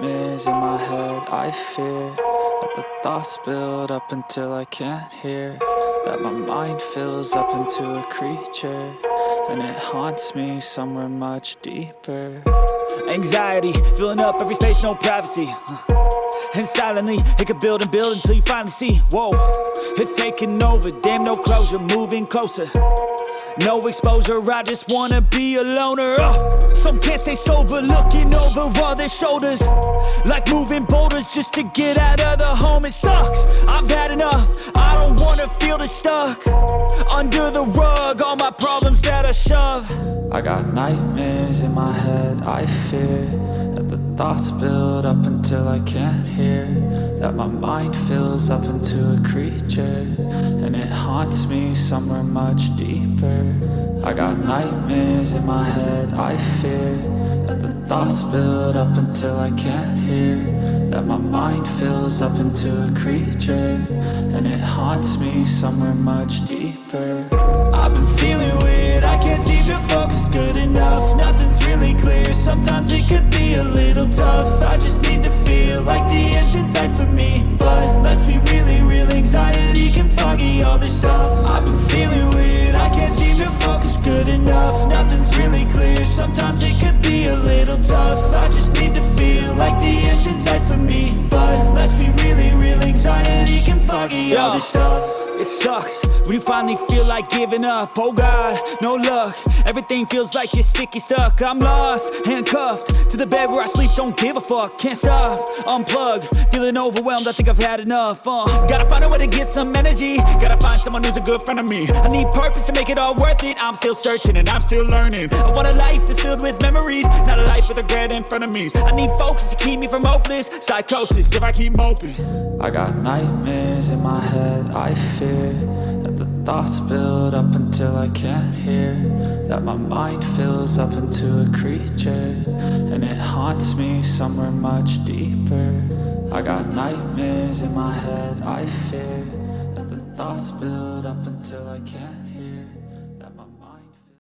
nightmares in my head, I fear that the thoughts build up until I can't hear, that my mind fills up into a creature, and it haunts me somewhere much deeper. Anxiety, filling up every space, no privacy. And silently, it could build and build until you finally see, whoa, it's taking over, damn, no closure, moving closer. No exposure, I just wanna be a loner. Some can't stay sober, looking over all their shoulders, like moving boulders just to get out of the home. It sucks, I've had enough, I don't wanna feel the stuck under the rug, all my problems that I shove. I got nightmares in my head, I fear that the thoughts build up until I can't hear, that my mind fills up into a creature, and it haunts me somewhere much deeper. I got nightmares in my head, I fear that the thoughts build up until I can't hear, that my mind fills up into a creature, and it haunts me somewhere much deeper. I've been feeling weird, I can't seem to focus good enough, nothing's really clear, sometimes it could be a little tough. I just need to feel like the end's in sight for me, but let's be really real, anxiety can foggy all this stuff. I've been feeling weird, I can't seem to focus good enough, nothing's really clear, sometimes it could be a little tough. I just need to feel like the end's in sight for me, but let's be really real, anxiety can foggy all this stuff. It sucks when you finally feel like giving up. Oh God, no luck, everything feels like you're sticky stuck. I'm lost, handcuffed to the bed where I sleep, don't give a fuck. Can't stop, unplug, feeling overwhelmed, I think I've had enough. Gotta find a way to get some energy, gotta find someone who's a good friend of me. I need purpose to make it all worth it, I'm still searching and I'm still learning. I want a life that's filled with memories, not a life with regret and frenemies. I need focus to keep me from hopeless psychosis if I keep moping. I got nightmares in my head, I fear that the thoughts build up until I can't hear, that my mind fills up into a creature, and it haunts me somewhere much deeper. I got nightmares in my head, I fear that the thoughts build up until I can't